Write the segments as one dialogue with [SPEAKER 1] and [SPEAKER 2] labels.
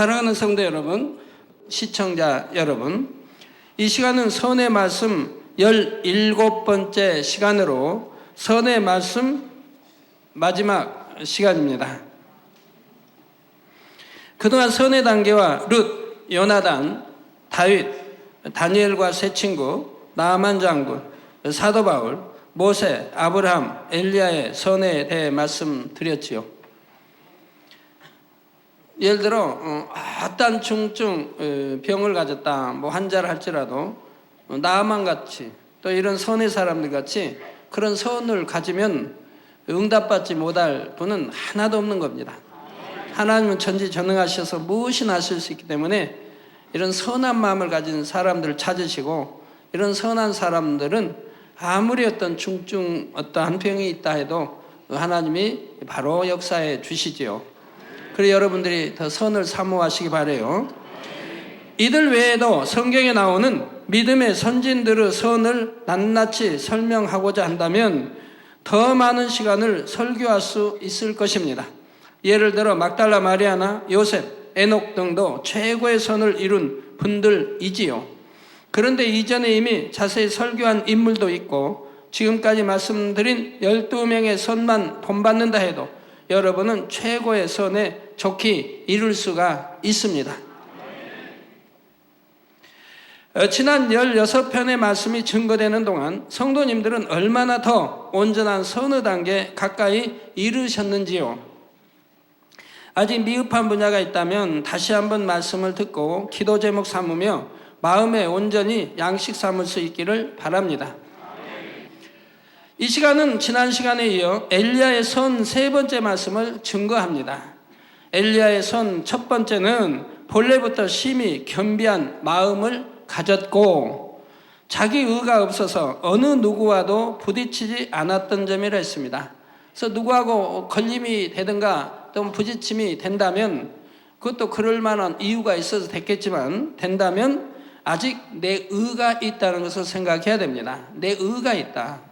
[SPEAKER 1] 사랑하는 성도 여러분, 시청자 여러분, 이 시간은 선의 말씀 17번째 시간으로 선의 말씀 마지막 시간입니다. 그동안 선의 단계와 룻, 요나단, 다윗, 다니엘과 세 친구, 나아만 장군, 사도 바울, 모세, 아브라함, 엘리야의 선에 대해 말씀드렸지요. 예를 들어 어떤 중증 병을 가졌다, 환자를 할지라도 나아만 같이 또 이런 선의 사람들 같이 그런 선을 가지면 응답받지 못할 분은 하나도 없는 겁니다. 하나님은 전지전능하셔서 무엇이나 하실 수 있기 때문에 이런 선한 마음을 가진 사람들을 찾으시고, 이런 선한 사람들은 아무리 어떤 중증 어떠한 병이 있다 해도 하나님이 바로 역사해 주시지요. 그래서 여러분들이 더 선을 사모하시기 바라요. 이들 외에도 성경에 나오는 믿음의 선진들의 선을 낱낱이 설명하고자 한다면 더 많은 시간을 설교할 수 있을 것입니다. 예를 들어 막달라 마리아나 요셉, 에녹 등도 최고의 선을 이룬 분들이지요. 그런데 이전에 이미 자세히 설교한 인물도 있고 지금까지 말씀드린 12명의 선만 본받는다 해도 여러분은 최고의 선에 좋게 이룰 수가 있습니다. 지난 16편의 말씀이 증거되는 동안 성도님들은 얼마나 더 온전한 선의 단계에 가까이 이르셨는지요. 아직 미흡한 분야가 있다면 다시 한번 말씀을 듣고 기도 제목 삼으며 마음에 온전히 양식 삼을 수 있기를 바랍니다. 이 시간은 지난 시간에 이어 엘리야의 선 세 번째 말씀을 증거합니다. 엘리야의 선 첫 번째는 본래부터 심히 겸비한 마음을 가졌고 자기 의가 없어서 어느 누구와도 부딪히지 않았던 점이라 했습니다. 그래서 누구하고 걸림이 되든가 또 부딪힘이 된다면 그것도 그럴 만한 이유가 있어서 됐겠지만 된다면 아직 내 의가 있다는 것을 생각해야 됩니다. 내 의가 있다.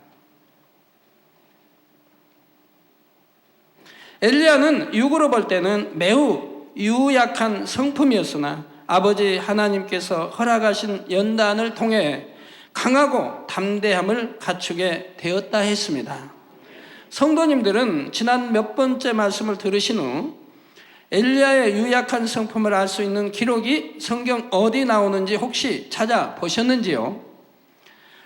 [SPEAKER 1] 엘리야는 육으로 볼 때는 매우 유약한 성품이었으나 아버지 하나님께서 허락하신 연단을 통해 강하고 담대함을 갖추게 되었다 했습니다. 성도님들은 지난 몇 번째 말씀을 들으신 후 엘리야의 유약한 성품을 알 수 있는 기록이 성경 어디 나오는지 혹시 찾아보셨는지요?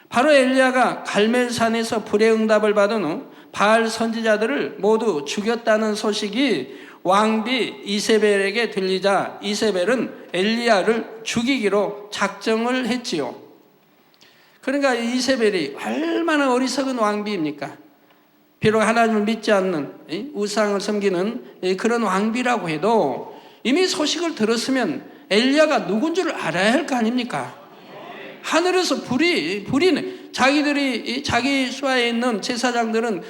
[SPEAKER 1] 바로 엘리야가 갈멜산에서 불의 응답을 받은 후 바알 선지자들을 모두 죽였다는 소식이 왕비 이세벨에게 들리자 이세벨은 엘리야를 죽이기로 작정을 했지요. 그러니까 이세벨이 얼마나 어리석은 왕비입니까? 비록 하나님을 믿지 않는 우상을 섬기는 그런 왕비라고 해도 이미 소식을 들었으면 엘리야가 누군 줄 알아야 할 거 아닙니까? 하늘에서 불이 자기들이 자기 수하에 있는 제사장들은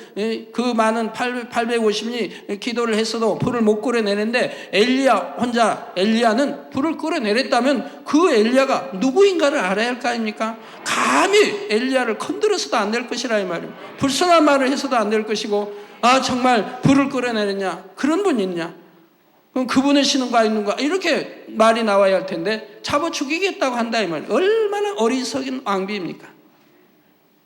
[SPEAKER 1] 그 많은 850이 기도를 했어도 불을 못 끌어내는데 엘리야는 불을 끌어내렸다면 그 엘리야가 누구인가를 알아야 할 거 아닙니까? 감히 엘리야를 건드려서도 안 될 것이라 이 말이에요. 불순한 말을 해서도 안 될 것이고, 정말 불을 끌어내렸냐, 그런 분이 있냐, 그럼 그분의 신은가 있는가, 이렇게 말이 나와야 할 텐데 잡아 죽이겠다고 한다 이 말이에요. 얼마나 어리석은 왕비입니까?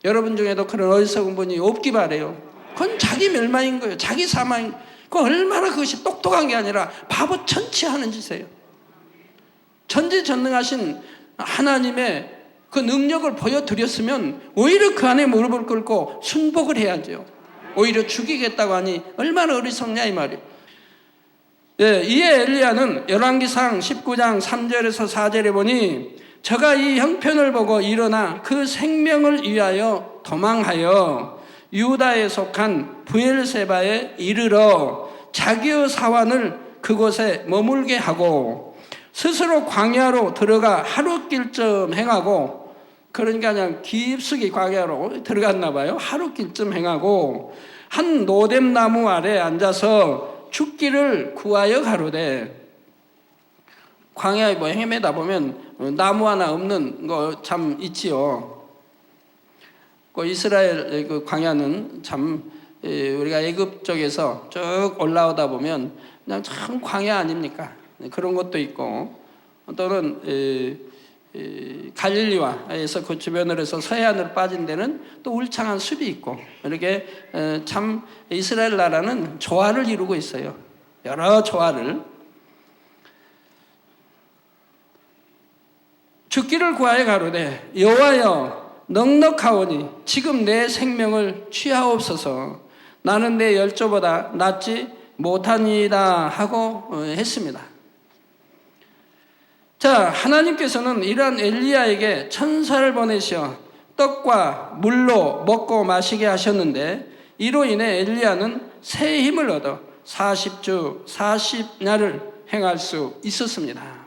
[SPEAKER 1] 여러분 중에도 그런 어리석은 분이 없기 바래요. 그건 자기 멸망인 거예요. 자기 사망인 거예요. 그 얼마나 그것이 똑똑한 게 아니라 바보 천치하는 짓이에요. 전지전능하신 하나님의 그 능력을 보여드렸으면 오히려 그 안에 무릎을 꿇고 순복을 해야죠. 오히려 죽이겠다고 하니 얼마나 어리석냐 이 말이에요. 이에 엘리야는 열왕기상 19장 3절에서 4절에 보니 저가 이 형편을 보고 일어나 그 생명을 위하여 도망하여 유다에 속한 브엘세바에 이르러 자기의 사환을 그곳에 머물게 하고 스스로 광야로 들어가 하루길쯤 행하고, 그러니까 그냥 깊숙이 광야로 들어갔나 봐요. 하루길쯤 행하고 한 노뎀나무 아래 앉아서 죽기를 구하여 가로되. 광야에 헤매다 보면 나무 하나 없는 거 참 있지요. 그 이스라엘 그 광야는 참 우리가 애굽 쪽에서 쭉 올라오다 보면 그냥 참 광야 아닙니까? 그런 것도 있고, 또는 갈릴리와에서 그 주변으로 해서 서해안으로 빠진 데는 또 울창한 숲이 있고, 이렇게 참 이스라엘 나라는 조화를 이루고 있어요. 여러 조화를. 죽기를 구하여 가로되 여호와여 넉넉하오니 지금 내 생명을 취하옵소서. 나는 내 열조보다 낫지 못하니이다 하고 했습니다. 자, 하나님께서는 이러한 엘리야에게 천사를 보내셔 떡과 물로 먹고 마시게 하셨는데, 이로 인해 엘리야는 새 힘을 얻어 40주 40야를 행할 수 있었습니다.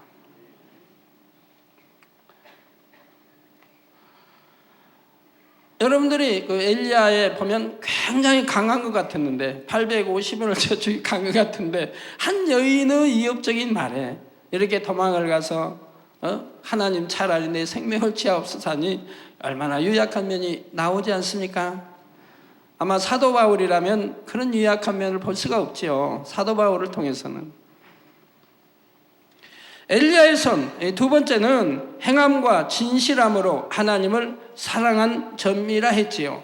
[SPEAKER 1] 여러분들이 그 엘리야에 보면 굉장히 강한 것 같았는데, 850원을 저축이 강한 것 같은데, 한 여인의 이협적인 말에 이렇게 도망을 가서 하나님 차라리 내 생명을 취하옵소서 하니 얼마나 유약한 면이 나오지 않습니까? 아마 사도 바울이라면 그런 유약한 면을 볼 수가 없지요. 사도 바울을 통해서는. 엘리야의 선, 두 번째는 행함과 진실함으로 하나님을 사랑한 점이라 했지요.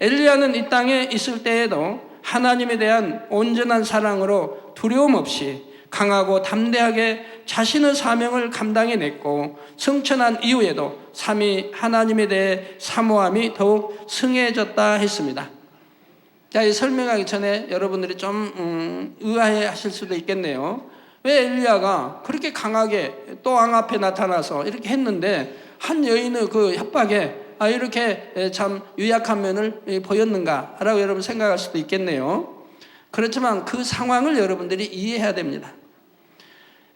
[SPEAKER 1] 엘리야는 이 땅에 있을 때에도 하나님에 대한 온전한 사랑으로 두려움 없이 강하고 담대하게 자신의 사명을 감당해냈고, 승천한 이후에도 삼위 하나님에 대해 사모함이 더욱 승해졌다 했습니다. 자, 이 설명하기 전에 여러분들이 좀 의아해 하실 수도 있겠네요. 왜 엘리야가 그렇게 강하게 또 왕 앞에 나타나서 이렇게 했는데 한 여인의 그 협박에 이렇게 참 유약한 면을 보였는가라고 여러분 생각할 수도 있겠네요. 그렇지만 그 상황을 여러분들이 이해해야 됩니다.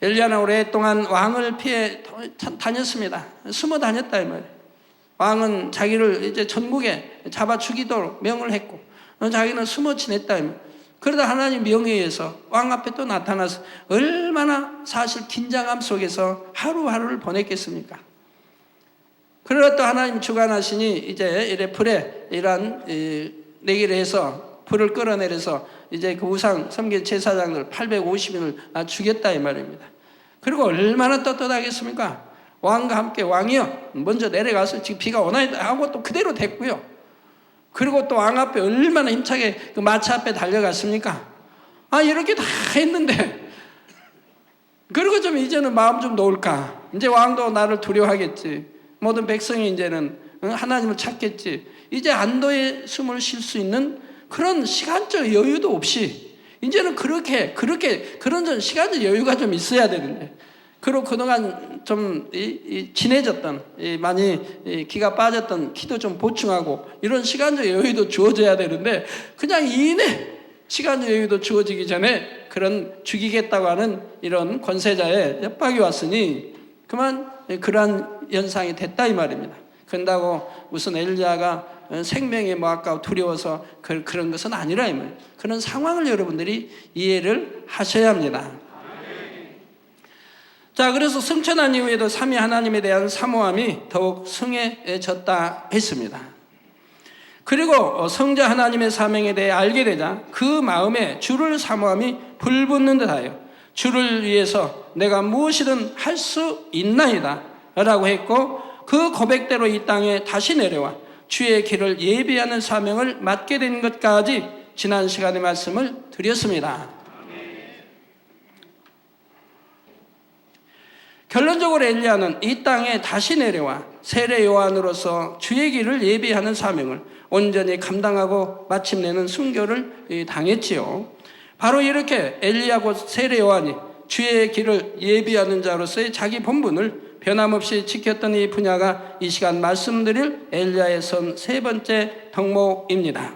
[SPEAKER 1] 엘리야는 오랫동안 왕을 피해 다녔습니다. 숨어 다녔다 이 말이에요. 왕은 자기를 이제 전국에 잡아 죽이도록 명을 했고, 자기는 숨어 지냈다 이 말이에요. 그러다 하나님 명에 의해서 왕 앞에 또 나타나서 얼마나 사실 긴장감 속에서 하루하루를 보냈겠습니까? 그러다 또 하나님 주관하시니 이제 이래 불에 이러한 내기를 해서 불을 끌어내려서 이제 그 우상 섬긴 제사장들 850인을 죽였다 이 말입니다. 그리고 얼마나 떳떳하겠습니까? 왕과 함께 왕이여 먼저 내려가서 지금 비가 오나이다 하고 또 그대로 됐고요. 그리고 또 왕 앞에 얼마나 힘차게 그 마차 앞에 달려갔습니까? 이렇게 다 했는데, 그리고 좀 이제는 마음 좀 놓을까? 이제 왕도 나를 두려워하겠지. 모든 백성이 이제는 하나님을 찾겠지. 이제 안도의 숨을 쉴 수 있는 그런 시간적 여유도 없이 이제는 그런 시간적 여유가 좀 있어야 되는데, 그리고 그동안 좀 진해졌던, 많이 기가 빠졌던 키도 좀 보충하고 이런 시간적 여유도 주어져야 되는데, 그냥 이내 시간적 여유도 주어지기 전에 그런 죽이겠다고 하는 이런 권세자의 협박이 왔으니 그만 그러한 현상이 됐다 이 말입니다. 그런다고 무슨 엘리야가 생명이 뭐 아까 두려워서 그런 것은 아니라 이 말이에요. 그런 상황을 여러분들이 이해를 하셔야 합니다. 자, 그래서 승천한 이후에도 삼위 하나님에 대한 사모함이 더욱 승해졌다 했습니다. 그리고 성자 하나님의 사명에 대해 알게 되자 그 마음에 주를 사모함이 불붙는 듯하여 주를 위해서 내가 무엇이든 할 수 있나이다 라고 했고, 그 고백대로 이 땅에 다시 내려와 주의 길을 예비하는 사명을 맡게 된 것까지 지난 시간에 말씀을 드렸습니다. 결론적으로 엘리야는 이 땅에 다시 내려와 세례 요한으로서 주의 길을 예비하는 사명을 온전히 감당하고 마침내는 순교를 당했지요. 바로 이렇게 엘리야 곧 세례 요한이 주의 길을 예비하는 자로서의 자기 본분을 변함없이 지켰던 이 분야가 이 시간 말씀드릴 엘리야의 선 세 번째 덕목입니다.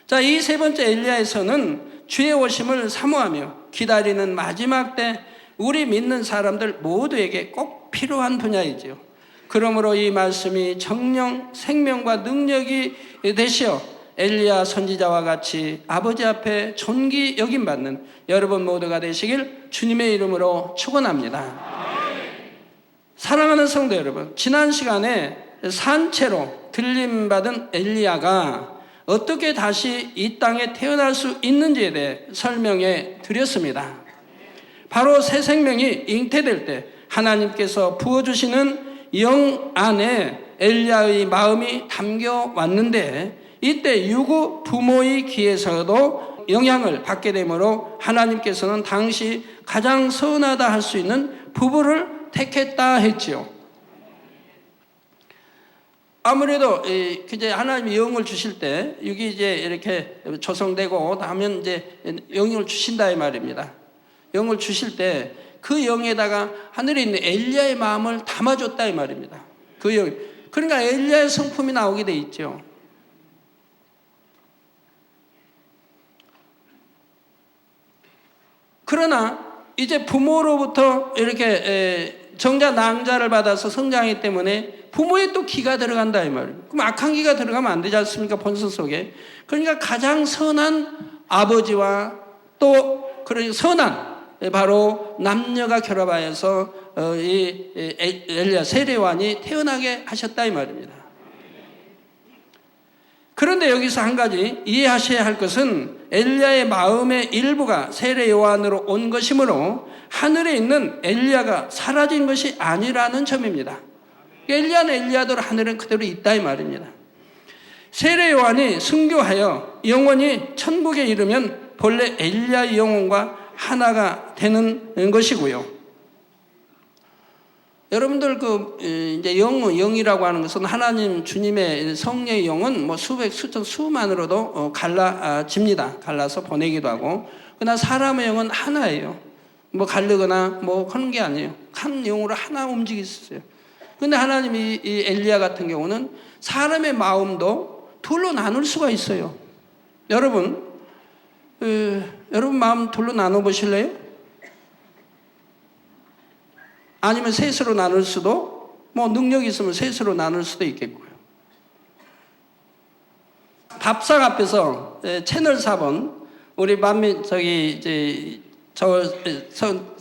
[SPEAKER 1] 자, 이 세 번째 엘리야의 선은 주의 오심을 사모하며 기다리는 마지막 때 우리 믿는 사람들 모두에게 꼭 필요한 분야이지요. 그러므로 이 말씀이 정령 생명과 능력이 되시어 엘리야 선지자와 같이 아버지 앞에 존귀 여김받는 여러분 모두가 되시길 주님의 이름으로 축원합니다. 사랑하는 성도 여러분, 지난 시간에 산채로 들림받은 엘리야가 어떻게 다시 이 땅에 태어날 수 있는지에 대해 설명해 드렸습니다. 바로 새 생명이 잉태될 때 하나님께서 부어주시는 영 안에 엘리야의 마음이 담겨 왔는데, 이때 유구 부모의 귀에서도 영향을 받게 되므로 하나님께서는 당시 가장 선하다 할 수 있는 부부를 택했다 했지요. 아무래도 이제 하나님이 영을 주실 때 여기 이제 이렇게 조성되고 하면 이제 영을 주신다 이 말입니다. 영을 주실 때 그 영에다가 하늘에 있는 엘리야의 마음을 담아줬다 이 말입니다. 그 영, 그러니까 엘리야의 성품이 나오게 돼 있죠. 그러나 이제 부모로부터 이렇게 정자 낭자를 받아서 성장하기 때문에 부모의 또 기가 들어간다 이 말이에요. 그럼 악한 기가 들어가면 안 되지 않습니까? 본성 속에. 그러니까 가장 선한 아버지와 또 그런 선한 바로 남녀가 결합하여서 이 엘리야 세례요한이 태어나게 하셨다 이 말입니다. 그런데 여기서 한 가지 이해하셔야 할 것은 엘리야의 마음의 일부가 세례요한으로 온 것이므로 하늘에 있는 엘리야가 사라진 것이 아니라는 점입니다. 엘리야는 엘리야대로 하늘은 그대로 있다 이 말입니다. 세례요한이 순교하여 영원히 천국에 이르면 본래 엘리야의 영혼과 하나가 되는 것이고요. 여러분들 이제 영이라고 하는 것은 하나님 주님의 성령의 영은 뭐 수백, 수천, 수만으로도 갈라집니다. 갈라서 보내기도 하고. 그러나 사람의 영은 하나예요. 뭐 갈르거나 뭐 하는 게 아니에요. 한 영으로 하나 움직이셨어요. 근데 하나님이 이 엘리야 같은 경우는 사람의 마음도 둘로 나눌 수가 있어요. 여러분 마음 둘로 나눠 보실래요? 아니면 셋으로 나눌 수도, 뭐 능력이 있으면 셋으로 나눌 수도 있겠고요. 밥상 앞에서 채널 4번 우리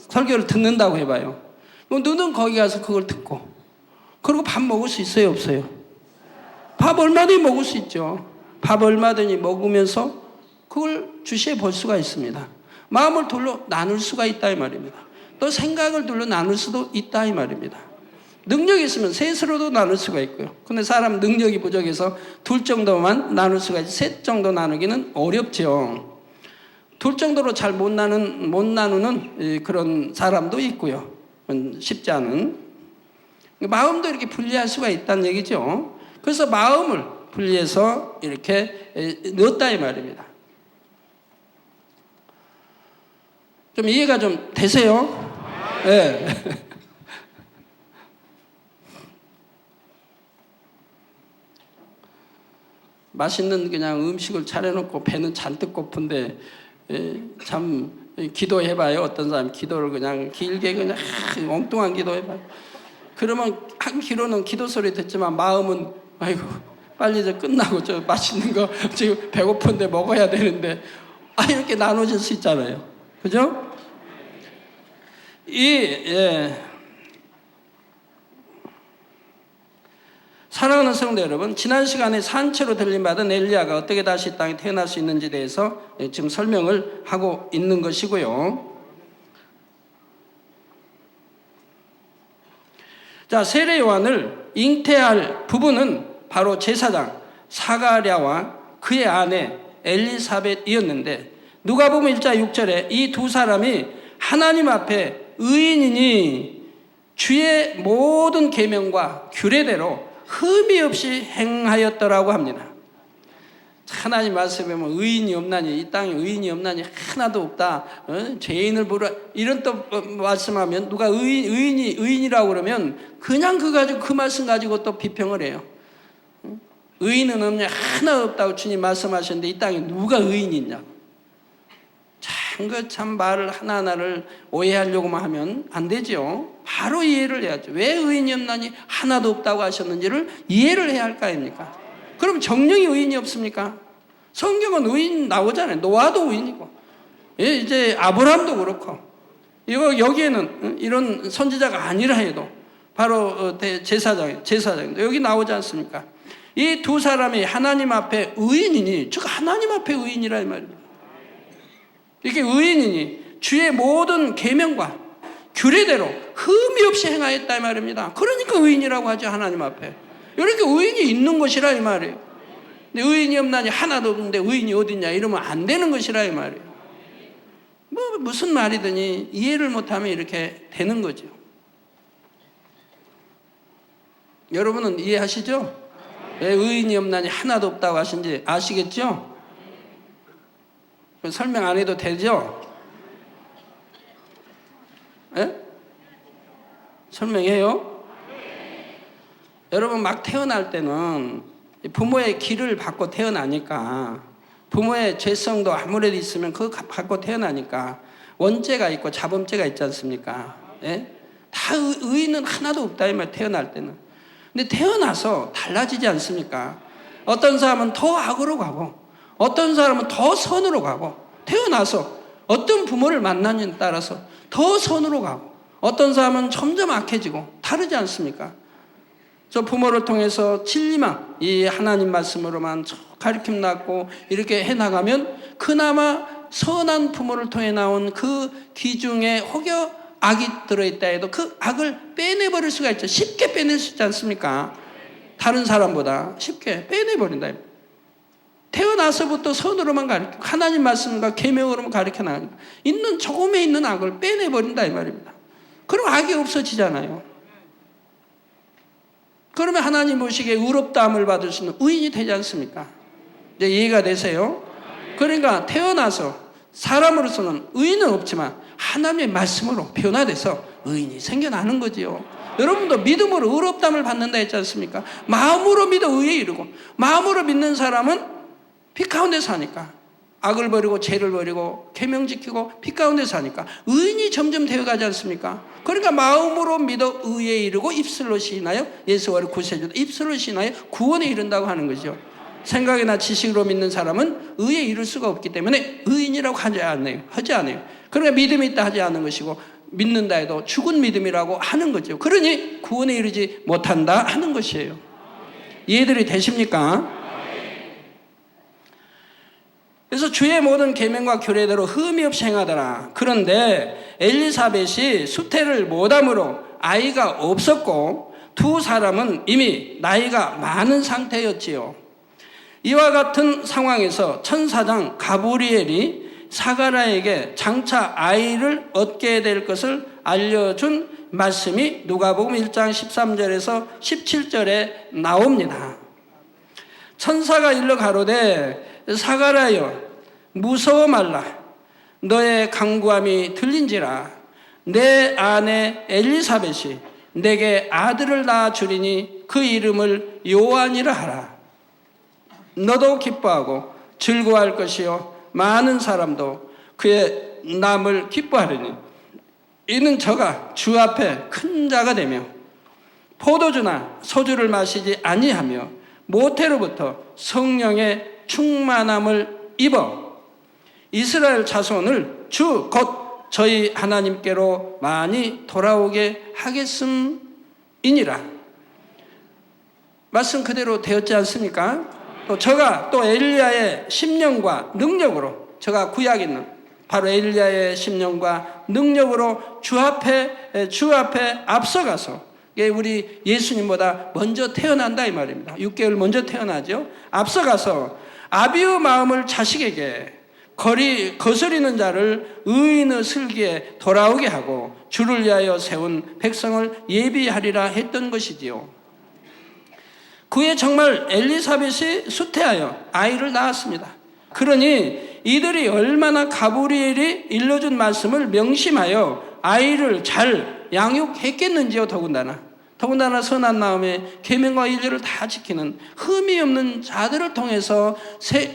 [SPEAKER 1] 설교를 듣는다고 해봐요. 너는 거기 가서 그걸 듣고 그리고 밥 먹을 수 있어요, 없어요? 밥 얼마든지 먹을 수 있죠. 밥 얼마든지 먹으면서 그걸 주시해 볼 수가 있습니다. 마음을 둘로 나눌 수가 있다 이 말입니다. 또 생각을 둘로 나눌 수도 있다 이 말입니다. 능력이 있으면 셋으로도 나눌 수가 있고요. 근데 사람 능력이 부족해서 둘 정도만 나눌 수가 있지 셋 정도 나누기는 어렵죠. 둘 정도로 잘 못 나누는 그런 사람도 있고요. 쉽지 않은. 마음도 이렇게 분리할 수가 있다는 얘기죠. 그래서 마음을 분리해서 이렇게 넣었다 이 말입니다. 좀 이해가 좀 되세요? 네. 맛있는 그냥 음식을 차려놓고 배는 잔뜩 고픈데 참 기도해봐요. 어떤 사람 기도를 그냥 길게 그냥 엉뚱한 기도해봐요. 그러면 한 기도는 기도 소리 듣지만 마음은 아이고 빨리 이제 끝나고 저 맛있는 거 지금 배고픈데 먹어야 되는데 이렇게 나눠질 수 있잖아요. 그죠? 사랑하는 성도 여러분, 지난 시간에 산채로 들림받은 엘리야가 어떻게 다시 땅에 태어날 수 있는지에 대해서 지금 설명을 하고 있는 것이고요. 자, 세례 요한을 잉태할 부부는 바로 제사장 사가랴와 그의 아내 엘리사벳이었는데, 누가복음 1장 6절에 이 두 사람이 하나님 앞에 의인이니 주의 모든 계명과 규례대로 흠이 없이 행하였더라고 합니다. 하나님 말씀에 보면 의인이 없나니, 이 땅에 의인이 없나니 하나도 없다. 죄인을 보라 이런 또 말씀하면 누가 의인이라고 그러면 그냥 그 말씀 가지고 또 비평을 해요. 의인은 없냐, 하나 없다고 주님 말씀하셨는데 이 땅에 누가 의인이 있냐고. 참 말을 하나하나를 오해하려고만 하면 안 되죠. 바로 이해를 해야죠. 왜 의인이 없나니 하나도 없다고 하셨는지를 이해를 해야 할 거 아닙니까? 그럼 정령이 의인이 없습니까? 성경은 의인 나오잖아요. 노아도 의인이고, 이제 아브라함도 그렇고, 여기에는 이런 선지자가 아니라 해도 바로 제사장인데 여기 나오지 않습니까? 이 두 사람이 하나님 앞에 의인이니, 즉 하나님 앞에 의인이라 이 말입니다. 이렇게 의인이니 주의 모든 계명과 규례대로 흠이 없이 행하였다 이 말입니다. 그러니까 의인이라고 하죠. 하나님 앞에 이렇게 의인이 있는 것이라 이 말이에요. 근데 의인이 없나니 하나도 없는데 의인이 어딨냐 이러면 안 되는 것이라 이 말이에요. 무슨 말이더니 이해를 못하면 이렇게 되는 거죠. 여러분은 이해하시죠? 왜 의인이 없나니 하나도 없다고 하신지 아시겠죠? 설명 안 해도 되죠? 예? 설명해요? 여러분 막 태어날 때는 부모의 기를 받고 태어나니까, 부모의 죄성도 아무래도 있으면 그거 받고 태어나니까 원죄가 있고 자범죄가 있지 않습니까? 예? 다 의인은 하나도 없다 이 말, 태어날 때는. 근데 태어나서 달라지지 않습니까? 어떤 사람은 더 악으로 가고 어떤 사람은 더 선으로 가고, 태어나서 어떤 부모를 만나느냐에 따라서 더 선으로 가고 어떤 사람은 점점 악해지고 다르지 않습니까? 저 부모를 통해서 진리만 이 하나님 말씀으로만 가르침 낳고 이렇게 해나가면 그나마 선한 부모를 통해 나온 그 귀중에 혹여 악이 들어있다 해도 그 악을 빼내버릴 수가 있죠. 쉽게 빼낼 수 있지 않습니까? 다른 사람보다 쉽게 빼내버린다. 태어나서부터 선으로만 가르쳐, 하나님 말씀과 계명으로만 가르쳐 나가니까 있는 조금에 있는 악을 빼내버린다 이 말입니다. 그럼 악이 없어지잖아요. 그러면 하나님 보시기에 의롭다함을 받을 수 있는 의인이 되지 않습니까? 이제 이해가 되세요? 그러니까 태어나서 사람으로서는 의인은 없지만 하나님의 말씀으로 변화돼서 의인이 생겨나는 거지요. 여러분도 믿음으로 의롭다함을 받는다 했지 않습니까? 마음으로 믿어 의에 이르고, 마음으로 믿는 사람은 빛 가운데 사니까, 악을 버리고 죄를 버리고 계명 지키고 빛 가운데 사니까 의인이 점점 되어가지 않습니까? 그러니까 마음으로 믿어 의에 이르고 입술로 시인하여 예수와를 구세주다, 입술로 시인하여 구원에 이른다고 하는 거죠. 생각이나 지식으로 믿는 사람은 의에 이를 수가 없기 때문에 의인이라고 하지 않아요. 그러니까 믿음이 있다 하지 않은 것이고, 믿는다 해도 죽은 믿음이라고 하는 거죠. 그러니 구원에 이르지 못한다 하는 것이에요. 이해들이 되십니까? 그래서 주의 모든 계명과 규례대로 흠이 없이 행하더라. 그런데 엘리사벳이 수태를 못함으로 아이가 없었고 두 사람은 이미 나이가 많은 상태였지요. 이와 같은 상황에서 천사장 가브리엘이 사가랴에게 장차 아이를 얻게 될 것을 알려준 말씀이 누가복음 1장 13절에서 17절에 나옵니다. 천사가 일러 가로되 사가랴여 무서워 말라. 너의 간구함이 들린지라. 내 아내 엘리사벳이 내게 아들을 낳아 주리니 그 이름을 요한이라 하라. 너도 기뻐하고 즐거워할 것이요 많은 사람도 그의 남을 기뻐하리니 이는 저가 주 앞에 큰 자가 되며 포도주나 소주를 마시지 아니하며 모태로부터 성령의 충만함을 입어 이스라엘 자손을 주 곧 저희 하나님께로 많이 돌아오게 하겠음이니라. 말씀 그대로 되었지 않습니까? 또 저가 또 엘리야의 심령과 능력으로, 저가 구약에 있는 바로 엘리야의 심령과 능력으로 주 앞에 앞서가서, 우리 예수님보다 먼저 태어난다 이 말입니다. 6개월 먼저 태어나죠. 앞서가서 아비의 마음을 자식에게 거스리는 자를 의인의 슬기에 돌아오게 하고 주를 위하여 세운 백성을 예비하리라 했던 것이지요. 그에 정말 엘리사벳이 수태하여 아이를 낳았습니다. 그러니 이들이 얼마나 가브리엘이 일러준 말씀을 명심하여 아이를 잘 양육했겠는지요. 더군다나 선한 마음에 계명과 인리를 다 지키는 흠이 없는 자들을 통해서 새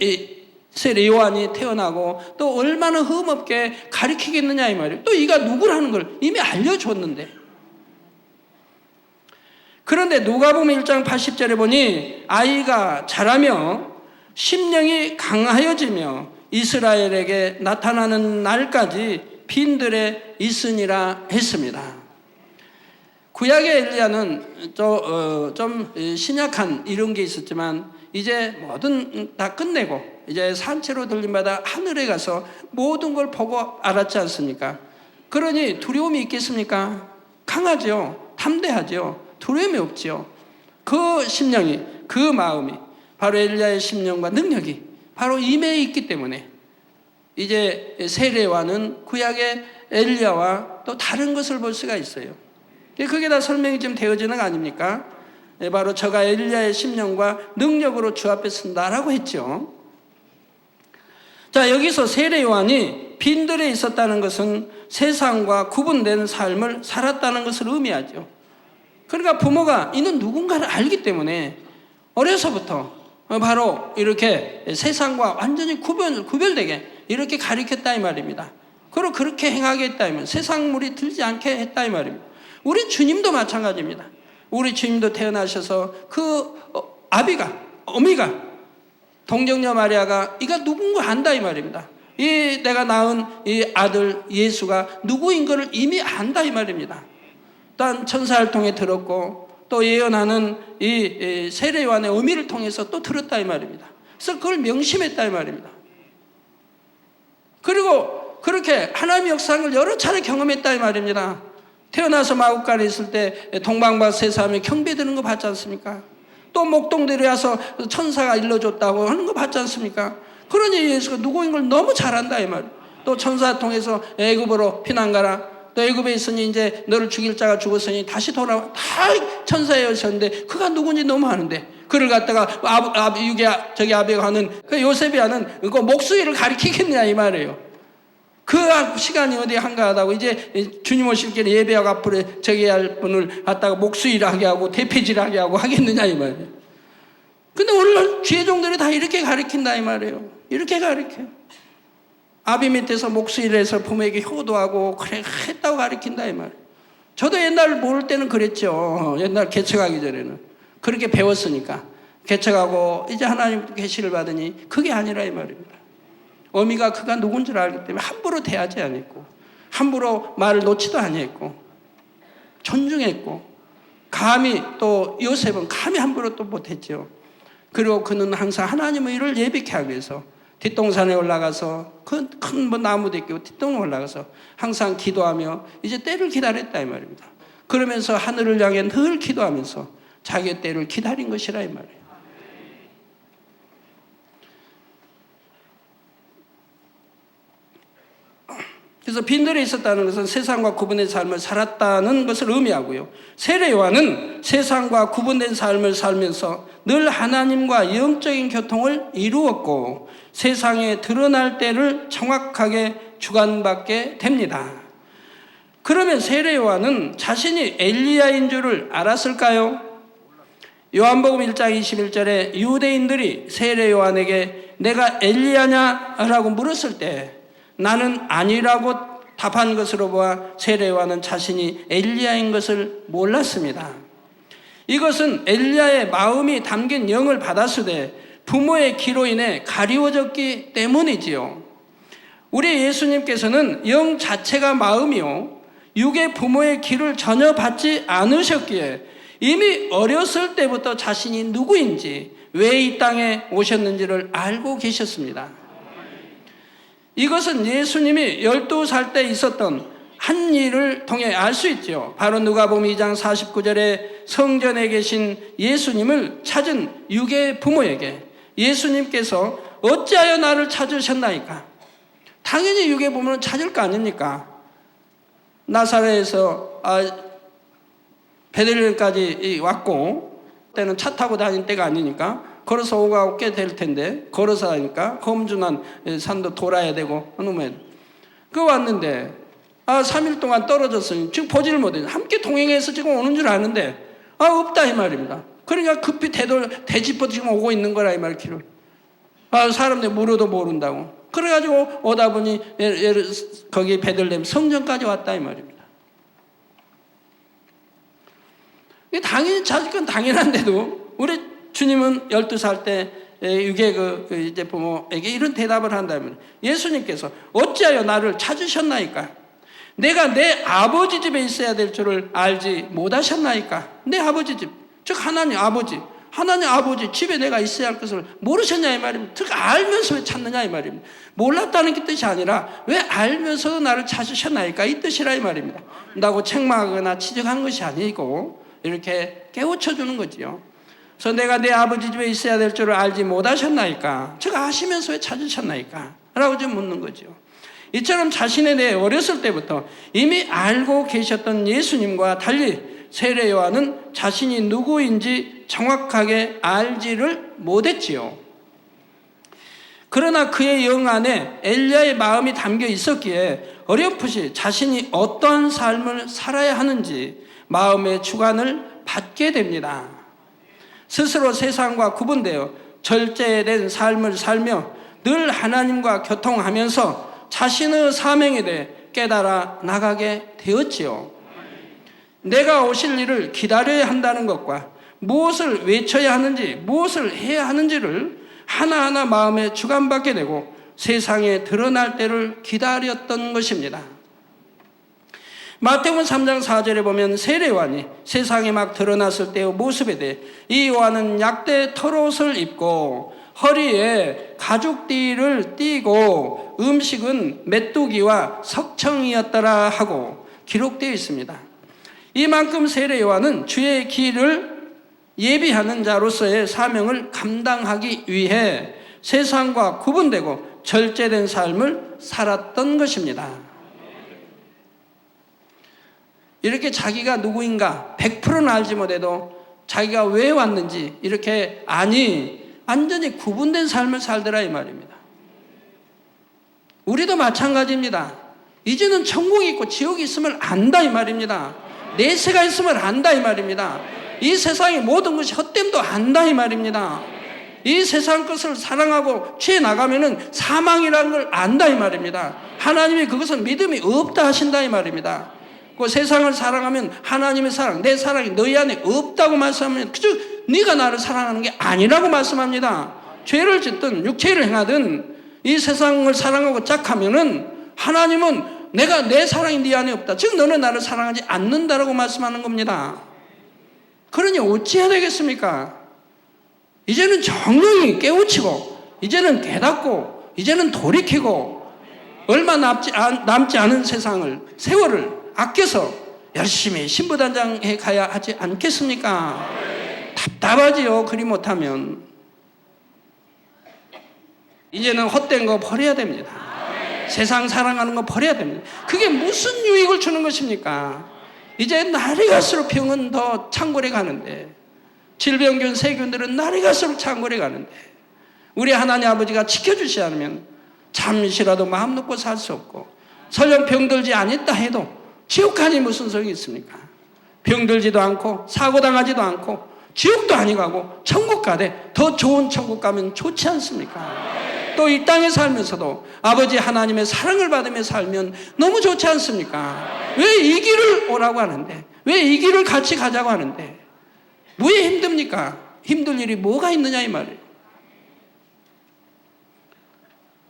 [SPEAKER 1] 요한이 태어나고 또 얼마나 흠없게 가르치겠느냐 이 말이에요. 또 이가 누구라는 걸 이미 알려줬는데. 그런데 누가복음 1장 80절에 보니 아이가 자라며 심령이 강하여지며 이스라엘에게 나타나는 날까지 빈들에 있으니라 했습니다. 구약의 엘리야는 좀 신약한 이런 게 있었지만 이제 뭐든 다 끝내고 이제 산채로 들림마다 하늘에 가서 모든 걸 보고 알았지 않습니까? 그러니 두려움이 있겠습니까? 강하죠. 담대하죠. 두려움이 없지요. 그 심령이, 그 마음이 바로 엘리야의 심령과 능력이 바로 임해 있기 때문에 이제 세례와는 구약의 엘리야와 또 다른 것을 볼 수가 있어요. 그게 다 설명이 좀 되어지는 거 아닙니까? 바로 저가 엘리야의 심령과 능력으로 주 앞에 선다라고 했죠. 자, 여기서 세례 요한이 빈들에 있었다는 것은 세상과 구분된 삶을 살았다는 것을 의미하죠. 그러니까 부모가 이는 누군가를 알기 때문에 어려서부터 바로 이렇게 세상과 완전히 구별되게 이렇게 가르쳤다 이 말입니다. 그리고 그렇게 행하게 했다 이 말입니다. 세상물이 들지 않게 했다 이 말입니다. 우리 주님도 마찬가지입니다. 우리 주님도 태어나셔서 그 어미가 동정녀 마리아가 이가 누군가 안다 이 말입니다. 이 내가 낳은 이 아들 예수가 누구인 것을 이미 안다 이 말입니다. 또한 천사를 통해 들었고 또 예언하는 이 세례 요한의 의미를 통해서 또 들었다 이 말입니다. 그래서 그걸 명심했다 이 말입니다. 그리고 그렇게 하나님의 역사를 여러 차례 경험했다 이 말입니다. 태어나서 마국간에 있을 때 동방밭 세사하며 경배드는 거 봤지 않습니까? 또 목동들에 와서 천사가 일러줬다고 하는 거 봤지 않습니까? 그러니 예수가 누구인 걸 너무 잘 안다 이 말이에요. 또 천사 통해서 애굽으로 피난 가라. 또 애굽에 있으니 이제 너를 죽일 자가 죽었으니 다시 돌아와. 다 천사였었는데 그가 누군지 너무 아는데 그를 갖다가 저기 아비가 하는 그 요셉이 하는 그 목수일을 가리키겠느냐 이 말이에요. 그 시간이 어디 한가하다고 이제 주님 오실 길에 예배하고 앞으로 저기 할 분을 갖다가 목수일 하게 하고 대패질 하게 하고 하겠느냐 이 말이에요. 근데 오늘날 주의 종들이 다 이렇게 가르친다 이 말이에요. 이렇게 가르쳐요. 아비 밑에서 목수일해서 부모에게 효도하고 그래 했다고 가르친다 이 말이에요. 저도 옛날 모를 때는 그랬죠. 옛날 개척하기 전에는 그렇게 배웠으니까 개척하고 이제 하나님 계시를 받으니 그게 아니라 이 말입니다. 어미가 그가 누군 줄 알기 때문에 함부로 대하지 않았고 함부로 말을 놓지도 아니했고 존중했고 감히 또 요셉은 감히 함부로 또 못했죠. 그리고 그는 항상 하나님의 일을 예비케 하기 위해서 뒷동산에 올라가서 큰 나무도 있고 뒷동산에 올라가서 항상 기도하며 이제 때를 기다렸다 이 말입니다. 그러면서 하늘을 향해 늘 기도하면서 자기의 때를 기다린 것이라 이 말이에요. 그래서 빈들에 있었다는 것은 세상과 구분된 삶을 살았다는 것을 의미하고요. 세례 요한은 세상과 구분된 삶을 살면서 늘 하나님과 영적인 교통을 이루었고 세상에 드러날 때를 정확하게 주관받게 됩니다. 그러면 세례 요한은 자신이 엘리야인 줄을 알았을까요? 요한복음 1장 21절에 유대인들이 세례 요한에게 내가 엘리야냐? 라고 물었을 때 나는 아니라고 답한 것으로 보아 세례 요한은 자신이 엘리야인 것을 몰랐습니다. 이것은 엘리야의 마음이 담긴 영을 받았으되 부모의 기로 인해 가리워졌기 때문이지요. 우리 예수님께서는 영 자체가 마음이요 육의 부모의 기를 전혀 받지 않으셨기에 이미 어렸을 때부터 자신이 누구인지 왜 이 땅에 오셨는지를 알고 계셨습니다. 이것은 예수님이 12살 때 있었던 한 일을 통해 알 수 있죠. 바로 누가복음 2장 49절에 성전에 계신 예수님을 찾은 육의 부모에게 예수님께서 어찌하여 나를 찾으셨나이까? 당연히 육의 부모는 찾을 거 아닙니까? 나사렛에서 베들레헴까지 왔고 그때는 차 타고 다닐 때가 아니니까 걸어서 오가고 꽤 될 텐데 걸어서 하니까 험준한 산도 돌아야 되고 그러면 그 왔는데 3일 동안 떨어졌으니 지금 보지를 못해요. 함께 동행해서 지금 오는 줄 아는데 없다 이 말입니다. 그러니까 급히 되짚어 지금 오고 있는 거라 이 말 길을. 사람들 물어도 모른다고. 그래가지고 오다 보니 거기 베들레헴 성전까지 왔다 이 말입니다. 당연히 찾을 건 당연한데도 우리 주님은 12살 때 육의 이제 부모에게 이런 대답을 한다면 예수님께서 어찌하여 나를 찾으셨나이까? 내가 내 아버지 집에 있어야 될 줄을 알지 못하셨나이까? 내 아버지 집, 즉 하나님 아버지 집에 내가 있어야 할 것을 모르셨냐 이 말입니다. 즉 알면서 왜 찾느냐 이 말입니다. 몰랐다는 게 뜻이 아니라 왜 알면서 나를 찾으셨나이까 이 뜻이라 이 말입니다. 라고 책망하거나 지적한 것이 아니고 이렇게 깨우쳐주는 거지요. 그래서 내가 내 아버지 집에 있어야 될 줄을 알지 못하셨나이까? 즉 아시면서 왜 찾으셨나이까? 라고 좀 묻는 거죠. 이처럼 자신에 대해 어렸을 때부터 이미 알고 계셨던 예수님과 달리 세례 요한은 자신이 누구인지 정확하게 알지를 못했지요. 그러나 그의 영 안에 엘리야의 마음이 담겨 있었기에 어렴풋이 자신이 어떠한 삶을 살아야 하는지 마음의 주관을 받게 됩니다. 스스로 세상과 구분되어 절제된 삶을 살며 늘 하나님과 교통하면서 자신의 사명에 대해 깨달아 나가게 되었지요. 내가 오실 일을 기다려야 한다는 것과 무엇을 외쳐야 하는지 무엇을 해야 하는지를 하나하나 마음에 주관받게 되고 세상에 드러날 때를 기다렸던 것입니다. 마태복음 3장 4절에 보면 세례 요한이 세상에 막 드러났을 때의 모습에 대해 이 요한은 약대 털옷을 입고 허리에 가죽띠를 띠고 음식은 메뚜기와 석청이었더라 하고 기록되어 있습니다. 이만큼 세례 요한은 주의 길을 예비하는 자로서의 사명을 감당하기 위해 세상과 구분되고 절제된 삶을 살았던 것입니다. 이렇게 자기가 누구인가 100%는 알지 못해도 자기가 왜 왔는지 이렇게 완전히 구분된 삶을 살더라 이 말입니다. 우리도 마찬가지입니다. 이제는 천국이 있고 지옥이 있음을 안다 이 말입니다. 내세가 있음을 안다 이 말입니다. 이 세상의 모든 것이 헛됨도 안다 이 말입니다. 이 세상 것을 사랑하고 취해 나가면은 사망이라는 걸 안다 이 말입니다. 하나님이 그것은 믿음이 없다 하신다 이 말입니다. 그 세상을 사랑하면 하나님의 사랑, 내 사랑이 너희 안에 없다고 말씀하면 그저 네가 나를 사랑하는 게 아니라고 말씀합니다. 죄를 짓든 육체를 행하든 이 세상을 사랑하고 짝하면은 하나님은 내가 내 사랑이 네 안에 없다. 즉 너는 나를 사랑하지 않는다라고 말씀하는 겁니다. 그러니 어찌해야 되겠습니까? 이제는 정령이 깨우치고 이제는 깨닫고 이제는 돌이키고 얼마 남지 않은 세월을 아껴서 열심히 신부단장에 가야 하지 않겠습니까? 답답하지요. 그리 못하면 이제는 헛된 거 버려야 됩니다. 세상 사랑하는 거 버려야 됩니다. 그게 무슨 유익을 주는 것입니까? 이제 날이 갈수록 병은 더 창궐해 가는데 질병균, 세균들은 날이 갈수록 창궐해 가는데 우리 하나님 아버지가 지켜주시지 않으면 잠시라도 마음 놓고 살 수 없고 설령 병들지 않았다 해도 지옥 가니 무슨 소용이 있습니까? 병들지도 않고 사고당하지도 않고 지옥도 아니 가고 천국 가되 더 좋은 천국 가면 좋지 않습니까? 또 이 땅에 살면서도 아버지 하나님의 사랑을 받으며 살면 너무 좋지 않습니까? 왜 이 길을 오라고 하는데 왜 이 길을 같이 가자고 하는데 왜 힘듭니까? 힘들 일이 뭐가 있느냐 이 말이에요.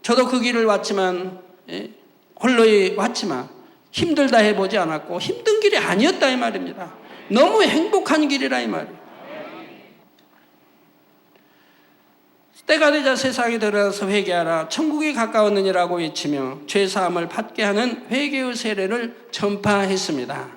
[SPEAKER 1] 저도 그 길을 왔지만 홀로이 왔지만 힘들다 해보지 않았고 힘든 길이 아니었다 이 말입니다. 너무 행복한 길이라 이 말이에요. 때가 되자 세상에 들어가서 회개하라 천국이 가까웠느니라고 외치며 죄사함을 받게 하는 회개의 세례를 전파했습니다.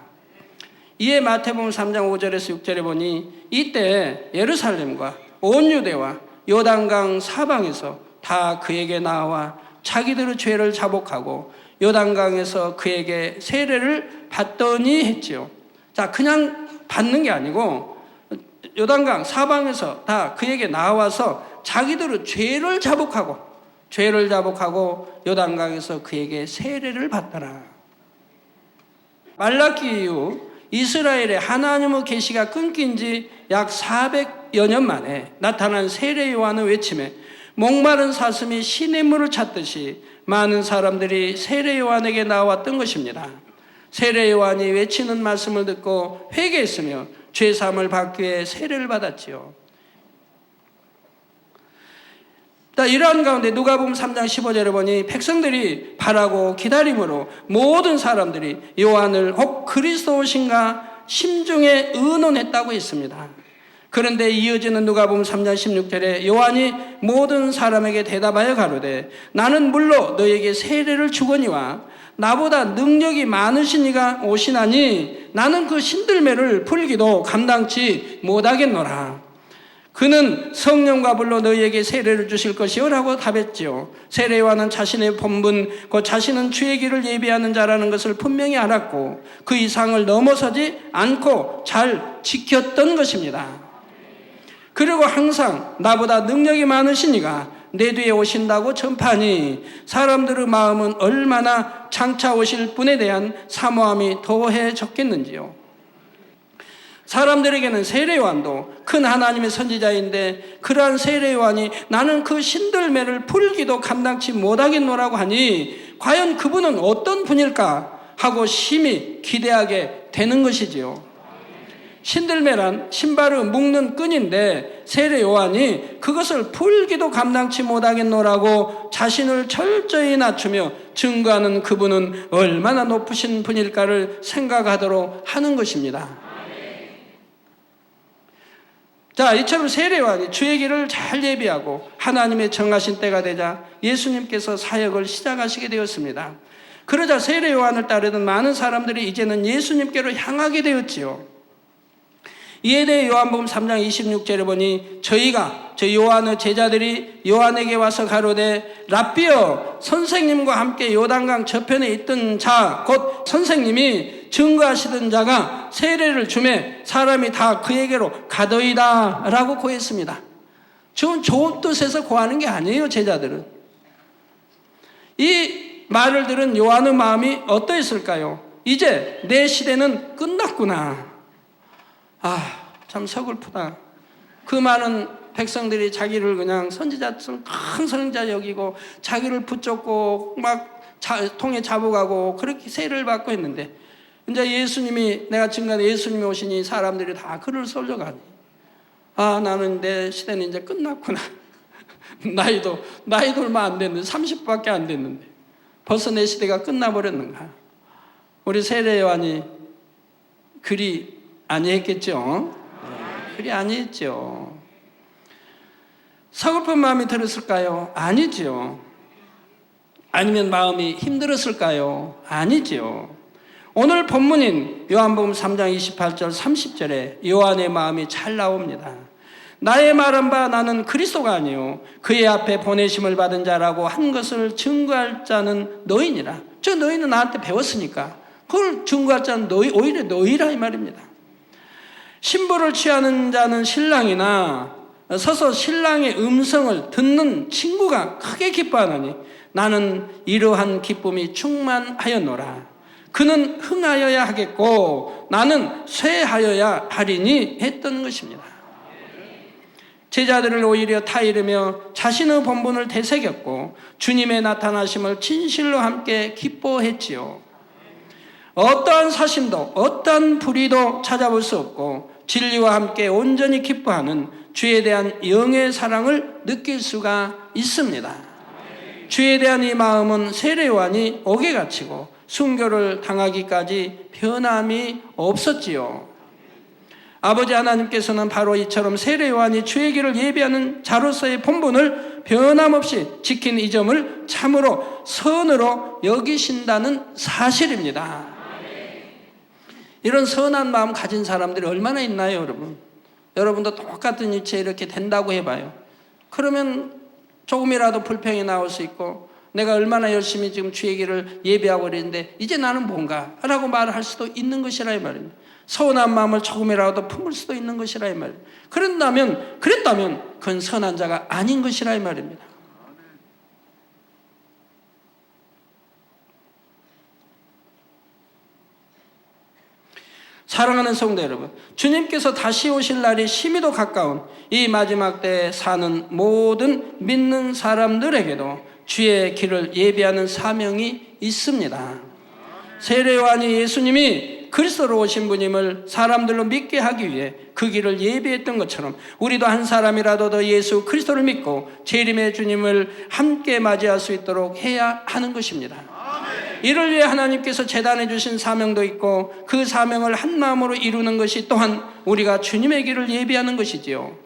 [SPEAKER 1] 이에 마태복음 3장 5절에서 6절에 보니 이때 예루살렘과 온 유대와 요단강 사방에서 다 그에게 나와 자기들의 죄를 자복하고 요단강에서 그에게 세례를 받더니 했지요. 자, 그냥 받는 게 아니고 요단강 사방에서 다 그에게 나와서 자기들의 죄를 자복하고 요단강에서 그에게 세례를 받더라. 말라기 이후 이스라엘의 하나님의 계시가 끊긴 지 약 400여 년 만에 나타난 세례 요한의 외침에 목마른 사슴이 시냇물을 찾듯이 많은 사람들이 세례 요한에게 나왔던 것입니다. 세례 요한이 외치는 말씀을 듣고 회개했으며 죄사함을 받기 위해 세례를 받았지요. 자, 이러한 가운데 누가복음 3장 15절에 보니 백성들이 바라고 기다림으로 모든 사람들이 요한을 혹 그리스도신가 심중에 의논했다고 했습니다. 그런데 이어지는 누가복음 3장 16절에 요한이 모든 사람에게 대답하여 가로되 나는 물로 너에게 세례를 주거니와 나보다 능력이 많으신 이가 오시나니 나는 그 신들매를 풀기도 감당치 못하겠노라. 그는 성령과 불로 너희에게 세례를 주실 것이요라고 답했지요. 세례 요한은 자신의 본분, 곧 자신은 주의 길을 예비하는 자라는 것을 분명히 알았고 그 이상을 넘어서지 않고 잘 지켰던 것입니다. 그리고 항상 나보다 능력이 많으신 이가 내 뒤에 오신다고 전파하니 사람들의 마음은 얼마나 장차 오실 분에 대한 사모함이 더해졌겠는지요. 사람들에게는 세례 요한도 큰 하나님의 선지자인데 그러한 세례 요한이 나는 그 신들매를 풀기도 감당치 못하겠노라고 하니 과연 그분은 어떤 분일까 하고 심히 기대하게 되는 것이지요. 신들매란 신발을 묶는 끈인데 세례 요한이 그것을 풀기도 감당치 못하겠노라고 자신을 철저히 낮추며 증거하는 그분은 얼마나 높으신 분일까를 생각하도록 하는 것입니다. 자, 이처럼 세례 요한이 주의 길을 잘 예비하고 하나님의 정하신 때가 되자 예수님께서 사역을 시작하시게 되었습니다. 그러자 세례 요한을 따르던 많은 사람들이 이제는 예수님께로 향하게 되었지요. 이에 대해 요한복음 3장 26절에 보니 저 요한의 제자들이 요한에게 와서 가로되 랍비여 선생님과 함께 요단강 저편에 있던 자 곧 선생님이 증거하시던 자가 세례를 주매 사람이 다 그에게로 가더이다 라고 고했습니다. 좋은 뜻에서 고하는 게 아니에요. 제자들은 이 말을 들은 요한의 마음이 어떠했을까요? 이제 내 시대는 끝났구나. 참 서글프다. 그 많은 백성들이 자기를 그냥 선지자처럼 큰 선지자 여기고 자기를 붙잡고 막 통에 잡아가고 그렇게 세례를 받고 했는데 이제 내가 증거한 예수님이 오시니 사람들이 다 그를 쏠려가니 나는 내 시대는 이제 끝났구나. 나이도 얼마 안 됐는데 30밖에 안 됐는데 벌써 내 시대가 끝나버렸는가. 우리 세례 요한이 그리 아니했겠죠. 그리 아니했죠. 서글픈 마음이 들었을까요? 아니죠. 아니면 마음이 힘들었을까요? 아니죠. 오늘 본문인 요한복음 3장 28절 30절에 요한의 마음이 잘 나옵니다. 나의 말한 바 나는 그리스도가 아니요 그의 앞에 보내심을 받은 자라고 한 것을 증거할 자는 너희니라. 저 너희는 나한테 배웠으니까 그걸 증거할 자는 오히려 너희라 이 말입니다. 신부를 취하는 자는 신랑이나 서서 신랑의 음성을 듣는 친구가 크게 기뻐하노니 나는 이러한 기쁨이 충만하였노라. 그는 흥하여야 하겠고 나는 쇠하여야 하리니 했던 것입니다. 제자들을 오히려 타이르며 자신의 본분을 되새겼고 주님의 나타나심을 진실로 함께 기뻐했지요. 어떠한 사심도 어떠한 불의도 찾아볼 수 없고 진리와 함께 온전히 기뻐하는 주에 대한 영의 사랑을 느낄 수가 있습니다. 주에 대한 이 마음은 세례 요한이 옥에 갇히고 순교를 당하기까지 변함이 없었지요. 아버지 하나님께서는 바로 이처럼 세례 요한이 주의 길을 예비하는 자로서의 본분을 변함없이 지킨 이 점을 참으로 선으로 여기신다는 사실입니다. 이런 선한 마음 가진 사람들이 얼마나 있나요, 여러분? 여러분도 똑같은 일체 이렇게 된다고 해봐요. 그러면 조금이라도 불평이 나올 수 있고 내가 얼마나 열심히 지금 주의 길을 예비하고 그랬는데 이제 나는 뭔가 라고 말할 수도 있는 것이라 이 말입니다. 서운한 마음을 조금이라도 품을 수도 있는 것이라 이 말입니다. 그랬다면 그건 선한 자가 아닌 것이라 이 말입니다. 사랑하는 성도 여러분, 주님께서 다시 오실 날이 심히도 가까운 이 마지막 때에 사는 모든 믿는 사람들에게도 주의 길을 예비하는 사명이 있습니다. 세례 요한이 예수님이 주님이 그리스도로 오신 분임을 사람들로 믿게 하기 위해 그 길을 예비했던 것처럼 우리도 한 사람이라도 더 예수 그리스도를 믿고 재림의 주님을 함께 맞이할 수 있도록 해야 하는 것입니다. 이를 위해 하나님께서 제단해 주신 사명도 있고 그 사명을 한 마음으로 이루는 것이 또한 우리가 주님의 길을 예비하는 것이지요.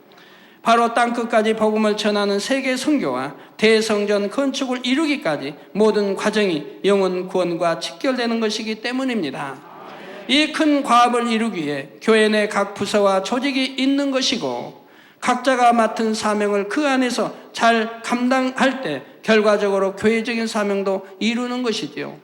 [SPEAKER 1] 바로 땅끝까지 복음을 전하는 세계 선교와 대성전 건축을 이루기까지 모든 과정이 영혼 구원과 직결되는 것이기 때문입니다. 이 큰 과업을 이루기 위해 교회 내 각 부서와 조직이 있는 것이고 각자가 맡은 사명을 그 안에서 잘 감당할 때 결과적으로 교회적인 사명도 이루는 것이지요.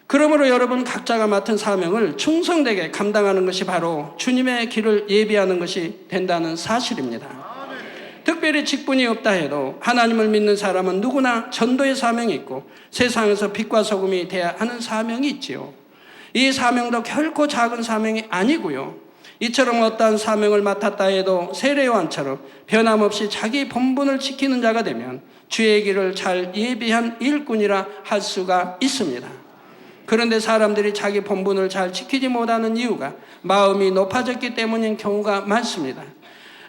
[SPEAKER 1] 그러므로 여러분 각자가 맡은 사명을 충성되게 감당하는 것이 바로 주님의 길을 예비하는 것이 된다는 사실입니다. 특별히 직분이 없다 해도 하나님을 믿는 사람은 누구나 전도의 사명이 있고 세상에서 빛과 소금이 되어야 하는 사명이 있지요. 이 사명도 결코 작은 사명이 아니고요. 이처럼 어떠한 사명을 맡았다 해도 세례요한처럼 변함없이 자기 본분을 지키는 자가 되면 주의 길을 잘 예비한 일꾼이라 할 수가 있습니다. 그런데 사람들이 자기 본분을 잘 지키지 못하는 이유가 마음이 높아졌기 때문인 경우가 많습니다.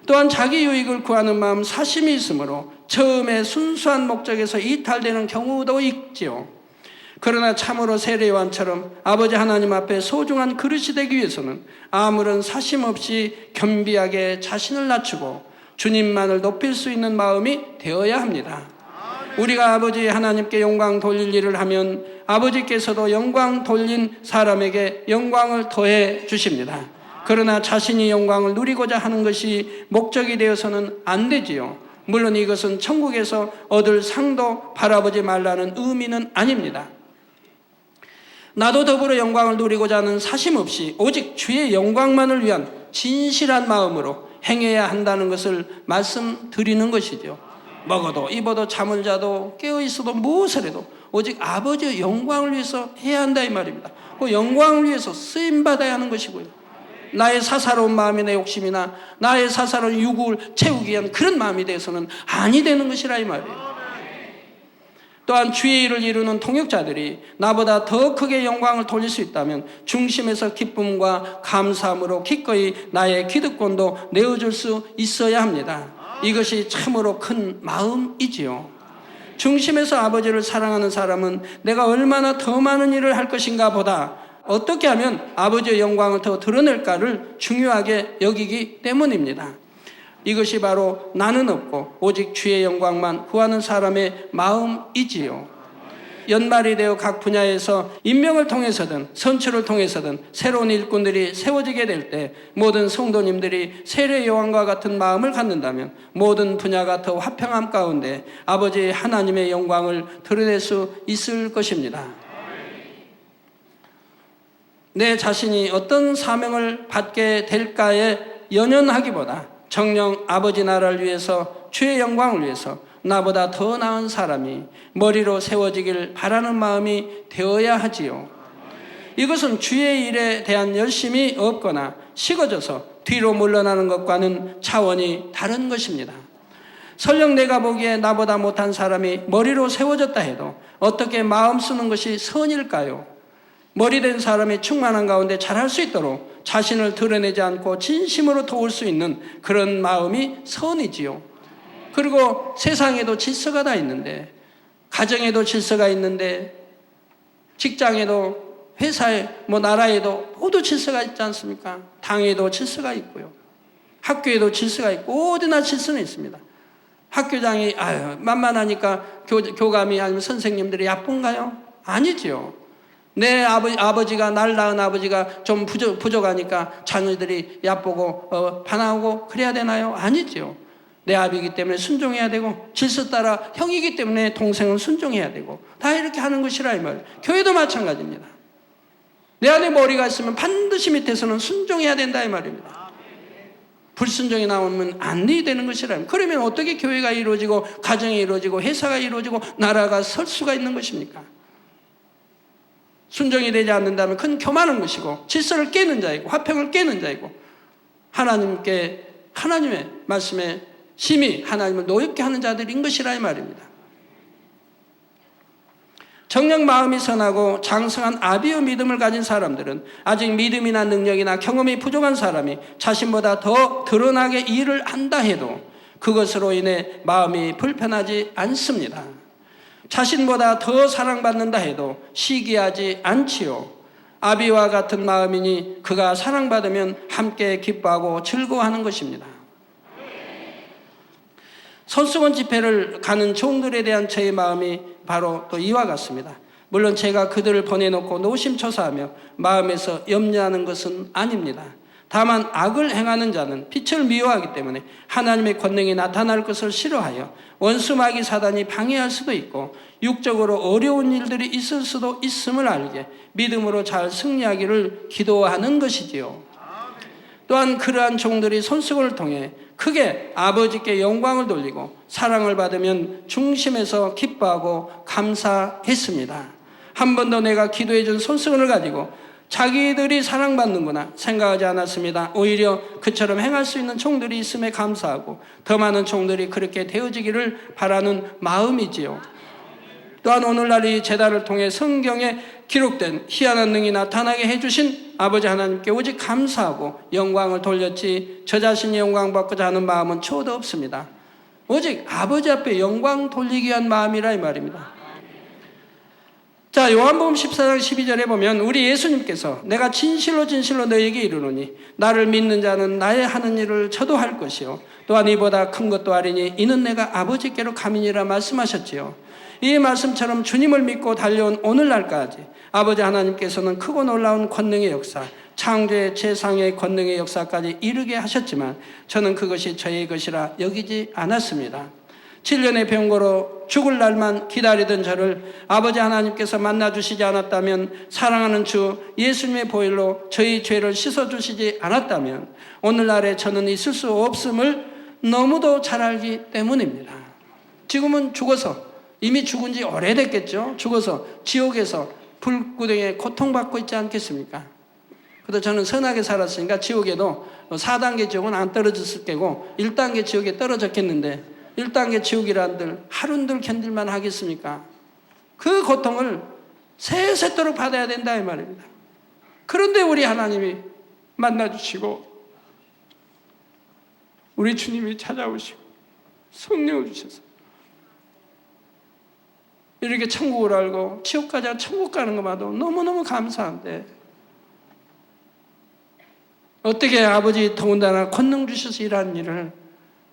[SPEAKER 1] 또한 자기 유익을 구하는 마음 사심이 있으므로 처음에 순수한 목적에서 이탈되는 경우도 있지요. 그러나 참으로 세례요한처럼 아버지 하나님 앞에 소중한 그릇이 되기 위해서는 아무런 사심 없이 겸비하게 자신을 낮추고 주님만을 높일 수 있는 마음이 되어야 합니다. 우리가 아버지 하나님께 영광 돌릴 일을 하면 아버지께서도 영광 돌린 사람에게 영광을 더해 주십니다. 그러나 자신이 영광을 누리고자 하는 것이 목적이 되어서는 안 되지요. 물론 이것은 천국에서 얻을 상도 바라보지 말라는 의미는 아닙니다. 나도 더불어 영광을 누리고자 하는 사심 없이 오직 주의 영광만을 위한 진실한 마음으로 행해야 한다는 것을 말씀드리는 것이죠. 먹어도 입어도 잠을 자도 깨어있어도 무엇을 해도 오직 아버지의 영광을 위해서 해야 한다 이 말입니다. 그 영광을 위해서 쓰임받아야 하는 것이고요. 나의 사사로운 마음이나 욕심이나 나의 사사로운 육을 채우기 위한 그런 마음이 돼서는 아니 되는 것이라 이 말이에요. 또한 주의 일을 이루는 통역자들이 나보다 더 크게 영광을 돌릴 수 있다면 중심에서 기쁨과 감사함으로 기꺼이 나의 기득권도 내어줄 수 있어야 합니다. 이것이 참으로 큰 마음이지요. 중심에서 아버지를 사랑하는 사람은 내가 얼마나 더 많은 일을 할 것인가 보다 어떻게 하면 아버지의 영광을 더 드러낼까를 중요하게 여기기 때문입니다. 이것이 바로 나는 없고 오직 주의 영광만 구하는 사람의 마음이지요. 연말이 되어 각 분야에서 임명을 통해서든 선출을 통해서든 새로운 일꾼들이 세워지게 될 때 모든 성도님들이 세례 요한과 같은 마음을 갖는다면 모든 분야가 더 화평함 가운데 아버지 하나님의 영광을 드러낼 수 있을 것입니다. 내 자신이 어떤 사명을 받게 될까에 연연하기보다 정녕 아버지 나라를 위해서 주의 영광을 위해서 나보다 더 나은 사람이 머리로 세워지길 바라는 마음이 되어야 하지요. 이것은 주의 일에 대한 열심이 없거나 식어져서 뒤로 물러나는 것과는 차원이 다른 것입니다. 설령 내가 보기에 나보다 못한 사람이 머리로 세워졌다 해도 어떻게 마음 쓰는 것이 선일까요? 머리된 사람이 충만한 가운데 잘할 수 있도록 자신을 드러내지 않고 진심으로 도울 수 있는 그런 마음이 선이지요. 그리고 세상에도 질서가 다 있는데, 가정에도 질서가 있는데, 직장에도 회사에 나라에도 모두 질서가 있지 않습니까? 당에도 질서가 있고요. 학교에도 질서가 있고 어디나 질서는 있습니다. 학교장이 만만하니까 교감이 아니면 선생님들이 야쁜가요? 아니지요. 내 아버지가 날 낳은 아버지가 좀 부족하니까 자녀들이 얕보고 반항하고 그래야 되나요? 아니죠. 내 아비이기 때문에 순종해야 되고 질서 따라 형이기 때문에 동생은 순종해야 되고 다 이렇게 하는 것이라 이 말. 교회도 마찬가지입니다. 내 안에 머리가 있으면 반드시 밑에서는 순종해야 된다 이 말입니다. 불순종이 나오면 안 되는 것이라. 그러면 어떻게 교회가 이루어지고 가정이 이루어지고 회사가 이루어지고 나라가 설 수가 있는 것입니까? 순종이 되지 않는다면 큰 교만한 것이고 질서를 깨는 자이고 화평을 깨는 자이고 하나님의 말씀에 심히 하나님을 노엽게 하는 자들인 것이라 이 말입니다. 정녕 마음이 선하고 장성한 아비의 믿음을 가진 사람들은 아직 믿음이나 능력이나 경험이 부족한 사람이 자신보다 더 드러나게 일을 한다 해도 그것으로 인해 마음이 불편하지 않습니다. 자신보다 더 사랑받는다 해도 시기하지 않지요. 아비와 같은 마음이니 그가 사랑받으면 함께 기뻐하고 즐거워하는 것입니다. 손수건 집회를 가는 종들에 대한 저의 마음이 바로 또 이와 같습니다. 물론 제가 그들을 보내놓고 노심초사하며 마음에서 염려하는 것은 아닙니다. 다만 악을 행하는 자는 빛을 미워하기 때문에 하나님의 권능이 나타날 것을 싫어하여 원수 마귀 사단이 방해할 수도 있고 육적으로 어려운 일들이 있을 수도 있음을 알게 믿음으로 잘 승리하기를 기도하는 것이지요. 또한 그러한 종들이 손수건을 통해 크게 아버지께 영광을 돌리고 사랑을 받으면 중심에서 기뻐하고 감사했습니다. 한 번도 내가 기도해 준 손수건을 가지고 자기들이 사랑받는구나 생각하지 않았습니다. 오히려 그처럼 행할 수 있는 종들이 있음에 감사하고 더 많은 종들이 그렇게 되어지기를 바라는 마음이지요. 또한 오늘날 이 제단을 통해 성경에 기록된 희한한 능이 나타나게 해주신 아버지 하나님께 오직 감사하고 영광을 돌렸지 저 자신이 영광 받고자 하는 마음은 초도 없습니다. 오직 아버지 앞에 영광 돌리기 위한 마음이라 이 말입니다. 자, 요한복음 14장 12절에 보면 우리 예수님께서 내가 진실로 진실로 너에게 이르노니 나를 믿는 자는 나의 하는 일을 저도 할 것이요 또한 이보다 큰 것도 하리니 이는 내가 아버지께로 가미니라 말씀하셨지요. 이 말씀처럼 주님을 믿고 달려온 오늘날까지 아버지 하나님께서는 크고 놀라운 권능의 역사, 창조의 최상의 권능의 역사까지 이르게 하셨지만 저는 그것이 저의 것이라 여기지 않았습니다. 7년의 병고로 죽을 날만 기다리던 저를 아버지 하나님께서 만나주시지 않았다면, 사랑하는 주 예수님의 보혈로 저희 죄를 씻어주시지 않았다면 오늘날에 저는 있을 수 없음을 너무도 잘 알기 때문입니다. 지금은 죽어서, 이미 죽은 지 오래됐겠죠. 죽어서 지옥에서 불구덩이에 고통받고 있지 않겠습니까? 그래도 저는 선하게 살았으니까 지옥에도 4단계 지옥은 안 떨어졌을 거고 1단계 지옥에 떨어졌겠는데 1단계 지옥이란들 하루들 견딜만 하겠습니까? 그 고통을 세세토록 받아야 된다 이 말입니다. 그런데 우리 하나님이 만나주시고 우리 주님이 찾아오시고 성령을 주셔서 이렇게 천국을 알고 지옥 가자 천국 가는 것마도 너무너무 감사한데 어떻게 아버지 더군다나 권능 주셔서 일하는 일을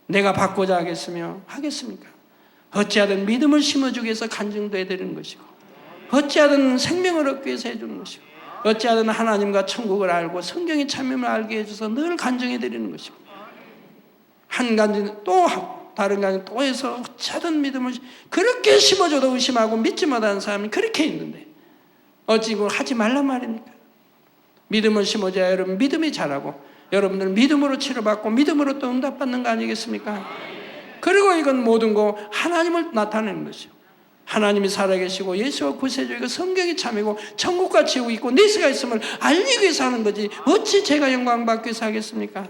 [SPEAKER 1] 내가 받고자 하겠습니까? 어찌하든 믿음을 심어주기 위해서 간증도 해드리는 것이고 어찌하든 생명을 얻기 위해서 해주는 것이고 어찌하든 하나님과 천국을 알고 성경의 참여를 알게 해줘서 늘 간증해드리는 것이고 한 간증 또 하고 다른 간증 또 해서 어찌하든 믿음을 그렇게 심어줘도 의심하고 믿지 못하는 사람이 그렇게 있는데 어찌 그걸 하지 말란 말입니까? 믿음을 심어줘야 여러분 믿음이 자라고 여러분들은 믿음으로 치료받고 믿음으로 또 응답받는 거 아니겠습니까? 그리고 이건 모든 거 하나님을 나타내는 것이요. 하나님이 살아계시고 예수가 구세주이고 성경이 참이고 천국과 지옥이 있고 내세가 있음을 알리기 위해서 하는 거지 어찌 제가 영광받기 위해서 하겠습니까?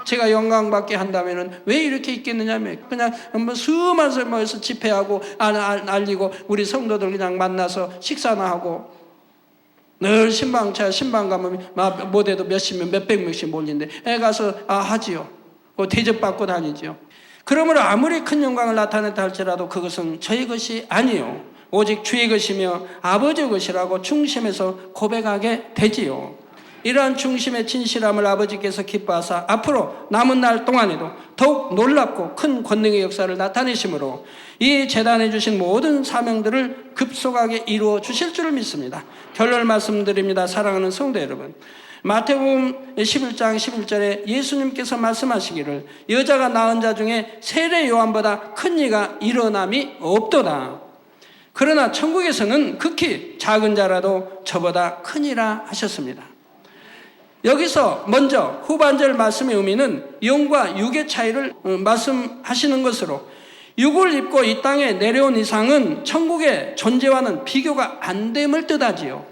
[SPEAKER 1] 제가 영광받게 한다면 왜 이렇게 있겠느냐면 그냥 뭐 수많은 모여서 집회하고 알리고 우리 성도들 그냥 만나서 식사나 하고 늘 신방차 신방 가면 못해도 몇십 명 몇백 명씩 몰리는데 애 가서 하지요. 대접받고 다니지요. 그러므로 아무리 큰 영광을 나타냈다 할지라도 그것은 저의 것이 아니요 오직 주의 것이며 아버지의 것이라고 중심에서 고백하게 되지요. 이러한 중심의 진실함을 아버지께서 기뻐하사 앞으로 남은 날 동안에도 더욱 놀랍고 큰 권능의 역사를 나타내심으로 이 제단해 주신 모든 사명들을 급속하게 이루어 주실 줄을 믿습니다. 결론을 말씀드립니다. 사랑하는 성도 여러분, 마태복음 11장 11절에 예수님께서 말씀하시기를 여자가 낳은 자 중에 세례 요한보다 큰 이가 일어남이 없도다. 그러나 천국에서는 극히 작은 자라도 저보다 크니라 하셨습니다. 여기서 먼저 후반절 말씀의 의미는 영과 육의 차이를 말씀하시는 것으로 육을 입고 이 땅에 내려온 이상은 천국의 존재와는 비교가 안 됨을 뜻하지요.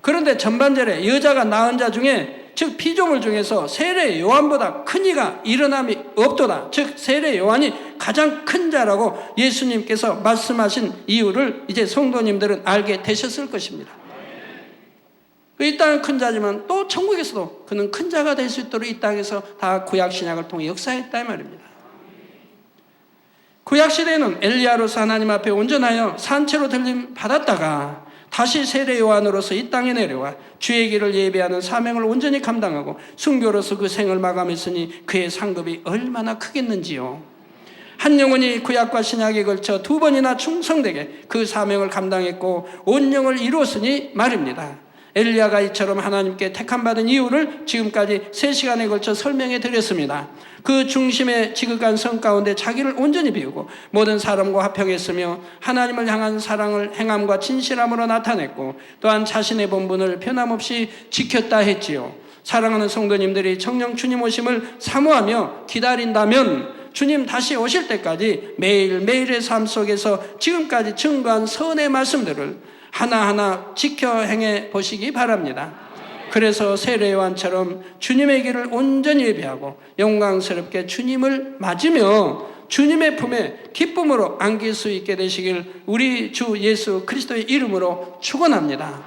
[SPEAKER 1] 그런데 전반절에 여자가 낳은 자 중에 즉 피조물 중에서 세례 요한보다 큰 이가 일어남이 없도다. 즉 세례 요한이 가장 큰 자라고 예수님께서 말씀하신 이유를 이제 성도님들은 알게 되셨을 것입니다. 이 땅은 큰 자지만 또 천국에서도 그는 큰 자가 될 수 있도록 이 땅에서 다 구약 신약을 통해 역사했다 이 말입니다. 구약 시대에는 엘리야로서 하나님 앞에 온전하여 산채로 들림 받았다가 다시 세례 요한으로서 이 땅에 내려와 주의 길을 예배하는 사명을 온전히 감당하고 순교로서 그 생을 마감했으니 그의 상급이 얼마나 크겠는지요. 한 영혼이 구약과 신약에 걸쳐 2번이나 충성되게 그 사명을 감당했고 온 영을 이루었으니 말입니다. 엘리야가 이처럼 하나님께 택함받은 이유를 지금까지 3시간에 걸쳐 설명해 드렸습니다. 그 중심의 지극한 성 가운데 자기를 온전히 비우고 모든 사람과 화평했으며 하나님을 향한 사랑을 행함과 진실함으로 나타냈고 또한 자신의 본분을 변함없이 지켰다 했지요. 사랑하는 성도님들이 정녕 주님 오심을 사모하며 기다린다면 주님 다시 오실 때까지 매일매일의 삶 속에서 지금까지 증거한 선의 말씀들을 하나하나 지켜 행해 보시기 바랍니다. 그래서 세례 요한처럼 주님의 길을 온전히 예배하고 영광스럽게 주님을 맞으며 주님의 품에 기쁨으로 안길 수 있게 되시길 우리 주 예수 그리스도의 이름으로 축원합니다.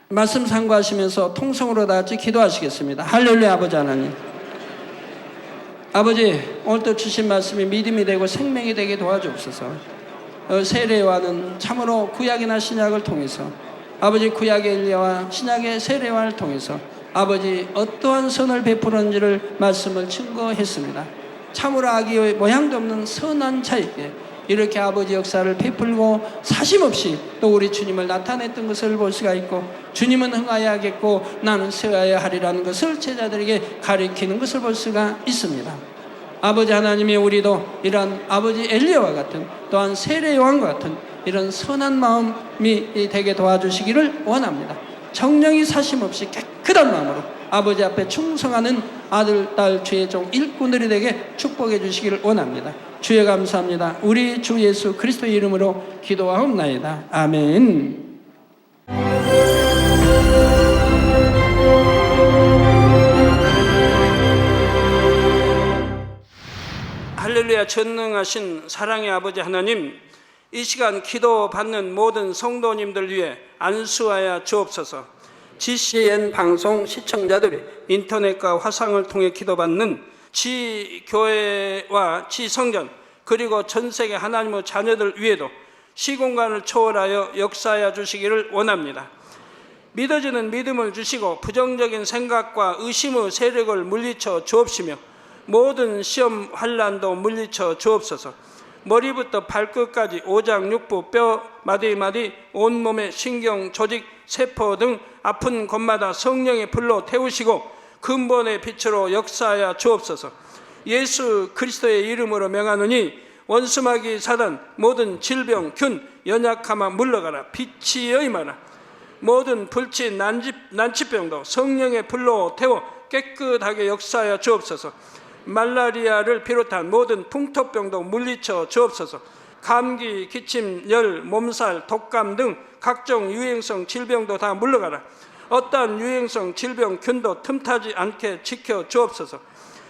[SPEAKER 1] 말씀 상고하시면서 통성으로 다 같이 기도하시겠습니다. 할렐루야. 아버지 하나님, 아버지 오늘도 주신 말씀이 믿음이 되고 생명이 되게 도와주옵소서. 세례 요한은 참으로 구약이나 신약을 통해서 아버지 구약의 엘리야와 신약의 세례 요한을 통해서 아버지 어떠한 선을 베풀었는지를 말씀을 증거했습니다. 참으로 악의 모양도 없는 선한 자에게 이렇게 아버지 역사를 베풀고 사심없이 또 우리 주님을 나타냈던 것을 볼 수가 있고 주님은 흥하여야 하겠고 나는 세워야 하리라는 것을 제자들에게 가리키는 것을 볼 수가 있습니다. 아버지 하나님이 우리도 이러한 아버지 엘리야와 같은 또한 세례 요한과 같은 이런 선한 마음이 되게 도와주시기를 원합니다. 정령이 사심없이 깨끗한 마음으로 아버지 앞에 충성하는 아들, 딸, 주의 종 일꾼들이 되게 축복해 주시기를 원합니다. 주여 감사합니다. 우리 주 예수 그리스도의 이름으로 기도하옵나이다. 아멘. 할렐루야. 전능하신 사랑의 아버지 하나님, 이 시간 기도받는 모든 성도님들 위해 안수하여 주옵소서. GCN 방송 시청자들이 인터넷과 화상을 통해 기도받는 지교회와 지성전 그리고 전세계 하나님의 자녀들 위에도 시공간을 초월하여 역사하여 주시기를 원합니다. 믿어지는 믿음을 주시고 부정적인 생각과 의심의 세력을 물리쳐 주옵시며 모든 시험 환난도 물리쳐 주옵소서. 머리부터 발끝까지 오장육부 뼈 마디마디 온몸의 신경 조직 세포 등 아픈 곳마다 성령의 불로 태우시고 근본의 빛으로 역사하여 주옵소서. 예수 그리스도의 이름으로 명하노니 원수마귀 사단 모든 질병 균 연약함아 물러가라. 빛이 임하라. 모든 불치 난치병도 성령의 불로 태워 깨끗하게 역사하여 주옵소서. 말라리아를 비롯한 모든 풍토병도 물리쳐 주옵소서. 감기, 기침, 열, 몸살, 독감 등 각종 유행성 질병도 다 물러가라. 어떠한 유행성 질병 균도 틈타지 않게 지켜 주옵소서.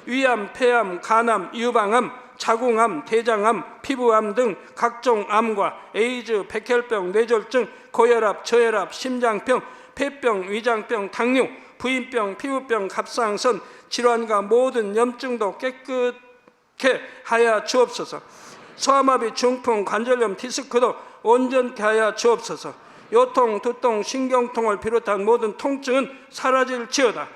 [SPEAKER 1] 위암, 폐암, 간암, 유방암, 자궁암, 대장암, 피부암 등 각종 암과 에이즈, 백혈병, 뇌졸중, 고혈압, 저혈압, 심장병, 폐병, 위장병, 당뇨, 부인병, 피부병, 갑상선 질환과 모든 염증도 깨끗게 하여 주옵소서. 소아마비, 중풍, 관절염, 디스크도 온전케 하여 주옵소서. 요통, 두통, 신경통을 비롯한 모든 통증은 사라질지어다.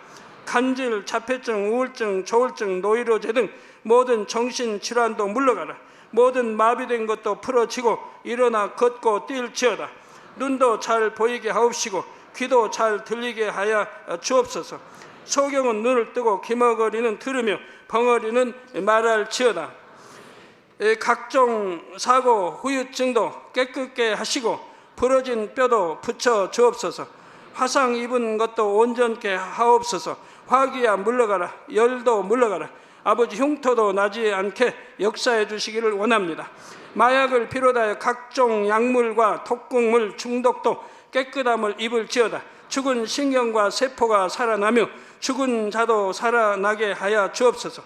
[SPEAKER 1] 간질, 자폐증, 우울증, 조울증, 노이로제 등 모든 정신질환도 물러가라. 모든 마비된 것도 풀어지고 일어나 걷고 뛸지어다. 눈도 잘 보이게 하옵시고 귀도 잘 들리게 하여 주옵소서. 소경은 눈을 뜨고 기머거리는 들으며 벙어리는 말할지어다. 각종 사고 후유증도 깨끗게 하시고 부러진 뼈도 붙여 주옵소서. 화상 입은 것도 온전케 하옵소서. 화기야 물러가라. 열도 물러가라. 아버지 흉터도 나지 않게 역사해 주시기를 원합니다. 마약을 비롯하여 각종 약물과 독극물 중독도 깨끗함을 입을지어다. 죽은 신경과 세포가 살아나며 죽은 자도 살아나게 하여 주옵소서.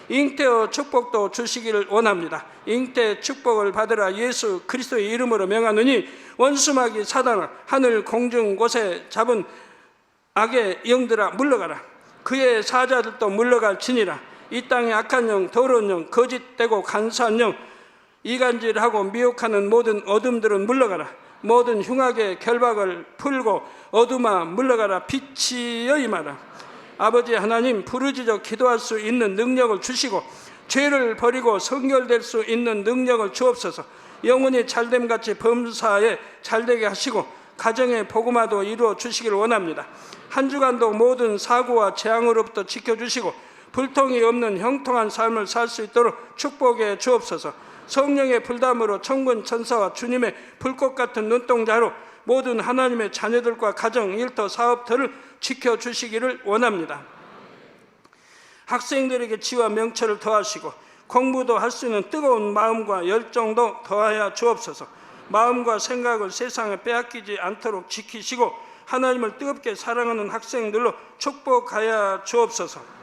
[SPEAKER 1] 잉태의 축복도 주시기를 원합니다. 잉태 축복을 받으라 예수 그리스도의 이름으로 명하노니 원수마귀 사단아 하늘 공중 곳에 잡은 악의 영들아 물러가라. 그의 사자들도 물러갈지니라. 이 땅의 악한 영, 더러운 영, 거짓되고 간사한 영, 이간질하고 미혹하는 모든 어둠들은 물러가라. 모든 흉악의 결박을 풀고 어둠아 물러가라. 빛이여 임하라. 아버지 하나님, 부르짖어 기도할 수 있는 능력을 주시고 죄를 버리고 성결될 수 있는 능력을 주옵소서. 영혼이 잘됨같이 범사에 잘되게 하시고 가정의 복음화도 이루어 주시길 원합니다. 한 주간도 모든 사고와 재앙으로부터 지켜주시고 불통이 없는 형통한 삶을 살 수 있도록 축복해 주옵소서. 성령의 불담으로 천군 천사와 주님의 불꽃 같은 눈동자로 모든 하나님의 자녀들과 가정, 일터, 사업터를 지켜주시기를 원합니다. 학생들에게 지와 명철을 더하시고 공부도 할 수 있는 뜨거운 마음과 열정도 더하여 주옵소서. 마음과 생각을 세상에 빼앗기지 않도록 지키시고 하나님을 뜨겁게 사랑하는 학생들로 축복하여 주옵소서.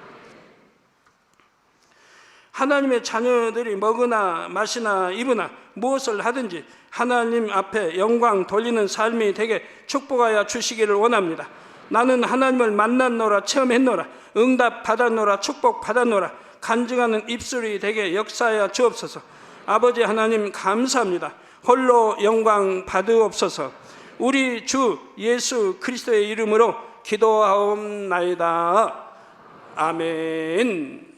[SPEAKER 1] 하나님의 자녀들이 먹으나 마시나 입으나 무엇을 하든지 하나님 앞에 영광 돌리는 삶이 되게 축복하여 주시기를 원합니다. 나는 하나님을 만났노라, 체험했노라, 응답 받았노라, 축복 받았노라, 간증하는 입술이 되게 역사하여 주옵소서. 아버지 하나님 감사합니다. 홀로 영광 받으옵소서. 우리 주 예수 그리스도의 이름으로 기도하옵나이다. 아멘.